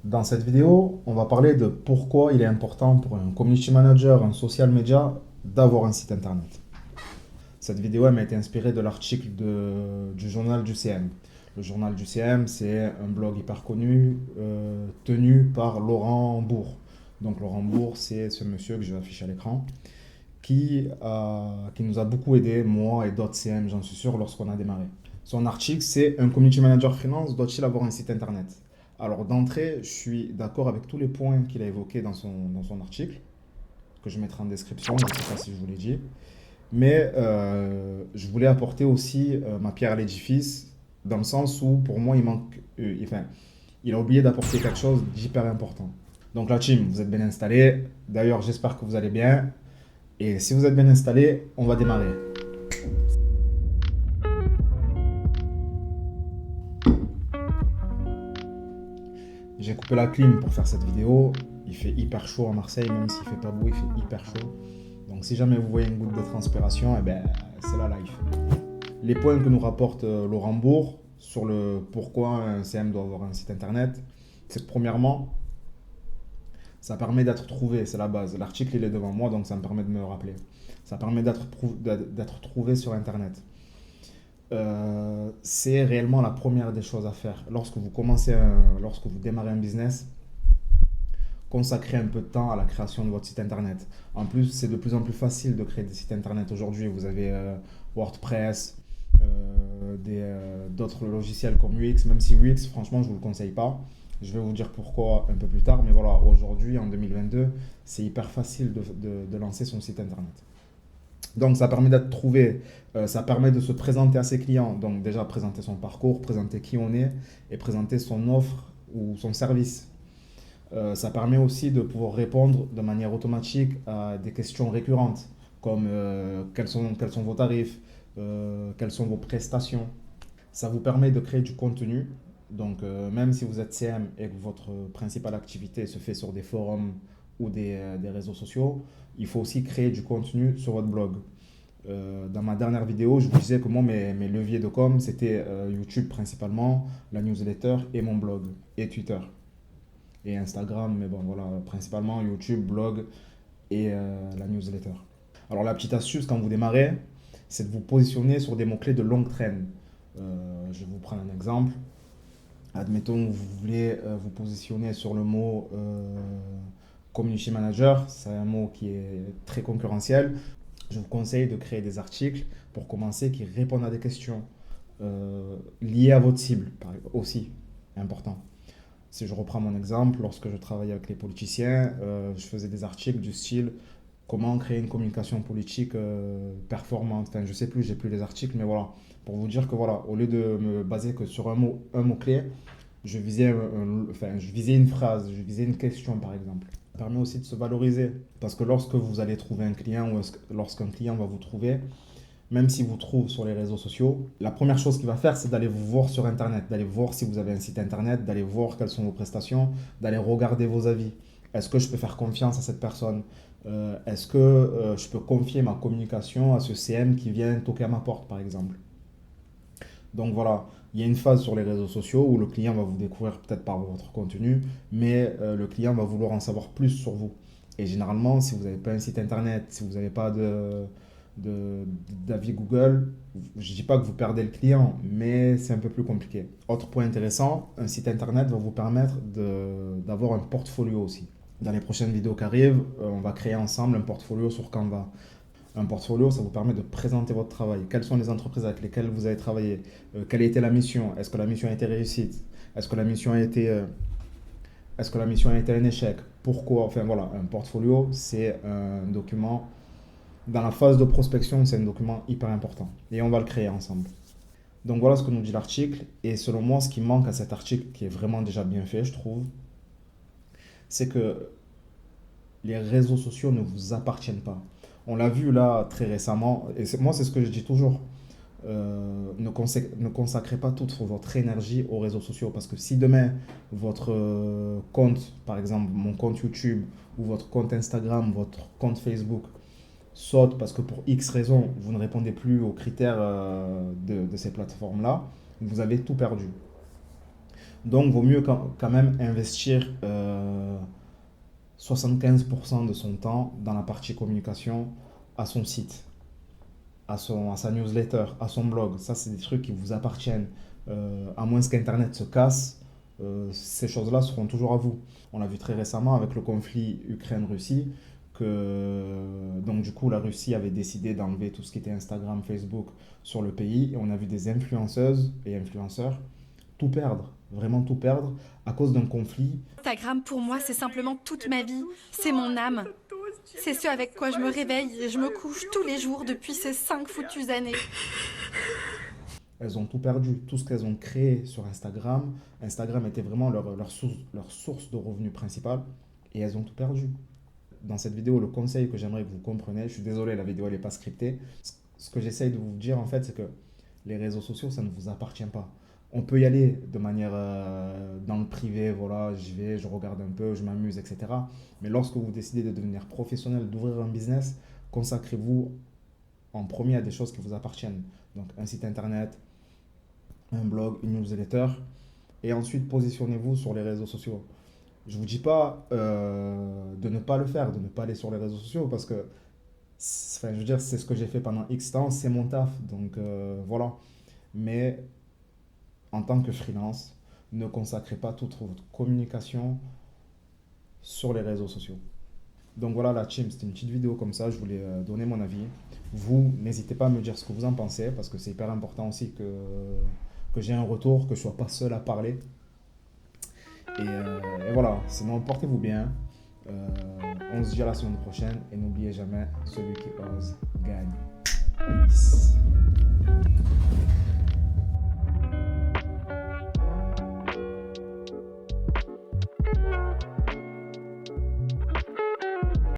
Dans cette vidéo, on va parler de pourquoi il est important pour un community manager, un social media, d'avoir un site internet. Cette vidéo elle m'a été inspirée de l'article du journal du CM. Le journal du CM, c'est un blog hyper connu tenu par Laurent Bourg. Donc Laurent Bourg, c'est ce monsieur que je vais afficher à l'écran, qui nous a beaucoup aidé, moi et d'autres CM, j'en suis sûr, lorsqu'on a démarré. Son article, c'est un community manager freelance doit-il avoir un site internet? Alors d'entrée, je suis d'accord avec tous les points qu'il a évoqués dans son article, que je mettrai en description, je ne sais pas si je vous l'ai dit. Mais je voulais apporter aussi ma pierre à l'édifice, dans le sens où pour moi, enfin, il a oublié d'apporter quelque chose d'hyper important. Donc la team, vous êtes bien installés. D'ailleurs, j'espère que vous allez bien. Et si vous êtes bien installés, on va démarrer. J'ai coupé la clim pour faire cette vidéo. Il fait hyper chaud à Marseille, même s'il fait pas beau, il fait hyper chaud. Donc si jamais vous voyez une goutte de transpiration, eh ben, c'est la life. Les points que nous rapporte Laurent Bourg sur le pourquoi un CM doit avoir un site internet, c'est que premièrement, ça permet d'être trouvé, c'est la base. L'article il est devant moi, donc ça me permet de me rappeler. Ça permet d'être trouvé sur internet. C'est réellement la première des choses à faire. Lorsque vous démarrez un business, consacrez un peu de temps à la création de votre site internet. En plus, c'est de plus en plus facile de créer des sites internet aujourd'hui. Vous avez WordPress, d'autres logiciels comme UX, même si UX, franchement, je ne vous le conseille pas. Je vais vous dire pourquoi un peu plus tard, mais voilà, aujourd'hui, en 2022, c'est hyper facile de lancer son site internet. Donc, ça permet d'être trouvé, ça permet de se présenter à ses clients. Donc, déjà, présenter son parcours, présenter qui on est et présenter son offre ou son service. Ça permet aussi de pouvoir répondre de manière automatique à des questions récurrentes, comme quels sont vos tarifs, quelles sont vos prestations. Ça vous permet de créer du contenu. Donc, même si vous êtes CM et que votre principale activité se fait sur des forums ou des réseaux sociaux, il faut aussi créer du contenu sur votre blog. Dans ma dernière vidéo, je vous disais que moi, mes leviers de com, c'était YouTube principalement, la newsletter et mon blog, et Twitter et Instagram, mais bon voilà, principalement YouTube, blog et la newsletter. Alors la petite astuce quand vous démarrez, c'est de vous positionner sur des mots-clés de longue traîne. Je vais vous prendre un exemple. Admettons que vous voulez vous positionner sur le mot community manager, c'est un mot qui est très concurrentiel. Je vous conseille de créer des articles pour commencer qui répondent à des questions liées à votre cible aussi, important. Si je reprends mon exemple, lorsque je travaillais avec les politiciens, je faisais des articles du style comment créer une communication politique performante. Enfin, je sais plus, j'ai plus les articles, mais voilà. Pour vous dire que voilà, au lieu de me baser que sur un mot-clé, je visais une phrase, je visais une question par exemple. Ça permet aussi de se valoriser. Parce que lorsque vous allez trouver un client ou lorsqu'un client va vous trouver, même s'il vous trouve sur les réseaux sociaux, la première chose qu'il va faire, c'est d'aller vous voir sur Internet, d'aller voir si vous avez un site Internet, d'aller voir quelles sont vos prestations, d'aller regarder vos avis. Est-ce que je peux faire confiance à cette personne? Est-ce que je peux confier ma communication à ce CM qui vient toquer à ma porte, par exemple? Donc voilà, il y a une phase sur les réseaux sociaux où le client va vous découvrir peut-être par votre contenu, mais le client va vouloir en savoir plus sur vous. Et généralement, si vous n'avez pas un site internet, si vous n'avez pas de- d'avis Google, je ne dis pas que vous perdez le client, mais c'est un peu plus compliqué. Autre point intéressant, un site internet va vous permettre d'avoir un portfolio aussi. Dans les prochaines vidéos qui arrivent, on va créer ensemble un portfolio sur Canva. Un portfolio, ça vous permet de présenter votre travail. Quelles sont les entreprises avec lesquelles vous avez travaillé? Quelle a été la mission? Est-ce que la mission a été réussite? Est-ce que la mission a été, est-ce que la mission a été un échec? Pourquoi? Enfin voilà, un portfolio, c'est un document. Dans la phase de prospection, c'est un document hyper important. Et on va le créer ensemble. Donc voilà ce que nous dit l'article. Et selon moi, ce qui manque à cet article, qui est vraiment déjà bien fait, je trouve, c'est que les réseaux sociaux ne vous appartiennent pas. On l'a vu là très récemment, et moi c'est ce que je dis toujours. Ne consacrez pas toute votre énergie aux réseaux sociaux parce que si demain votre compte, par exemple mon compte YouTube ou votre compte Instagram, votre compte Facebook saute parce que pour X raisons vous ne répondez plus aux critères de ces plateformes-là, vous avez tout perdu. Donc, vaut mieux quand même investir 75% de son temps dans la partie communication à son site, à sa newsletter, à son blog. Ça, c'est des trucs qui vous appartiennent. À moins qu'Internet se casse, ces choses-là seront toujours à vous. On l'a vu très récemment avec le conflit Ukraine-Russie, que donc du coup la Russie avait décidé d'enlever tout ce qui était Instagram, Facebook sur le pays, et on a vu des influenceuses et influenceurs tout perdre, vraiment tout perdre à cause d'un conflit. Instagram, pour moi, c'est simplement toute ma vie. C'est mon âme. C'est ce avec quoi je me réveille et je me couche tous les jours depuis ces 5 foutues années. Elles ont tout perdu, tout ce qu'elles ont créé sur Instagram. Instagram était vraiment leur source de revenus principale, et elles ont tout perdu. Dans cette vidéo, le conseil que j'aimerais que vous compreniez, je suis désolé, la vidéo elle n'est pas scriptée. Ce que j'essaye de vous dire en fait, c'est que les réseaux sociaux, ça ne vous appartient pas. On peut y aller de manière dans le privé, voilà, j'y vais, je regarde un peu, je m'amuse, etc. Mais lorsque vous décidez de devenir professionnel, d'ouvrir un business, consacrez-vous en premier à des choses qui vous appartiennent. Donc un site internet, un blog, une newsletter, et ensuite positionnez-vous sur les réseaux sociaux. Je ne vous dis pas de ne pas le faire, de ne pas aller sur les réseaux sociaux, parce que enfin, je veux dire, c'est ce que j'ai fait pendant X temps, c'est mon taf, donc voilà. Mais en tant que freelance, ne consacrez pas toute votre communication sur les réseaux sociaux. Donc voilà la team, c'était une petite vidéo comme ça, je voulais donner mon avis. Vous, n'hésitez pas à me dire ce que vous en pensez, parce que c'est hyper important aussi que j'ai un retour, que je ne sois pas seul à parler. Et voilà, sinon portez-vous bien. On se dit à la semaine prochaine et n'oubliez jamais, celui qui ose gagne. Peace.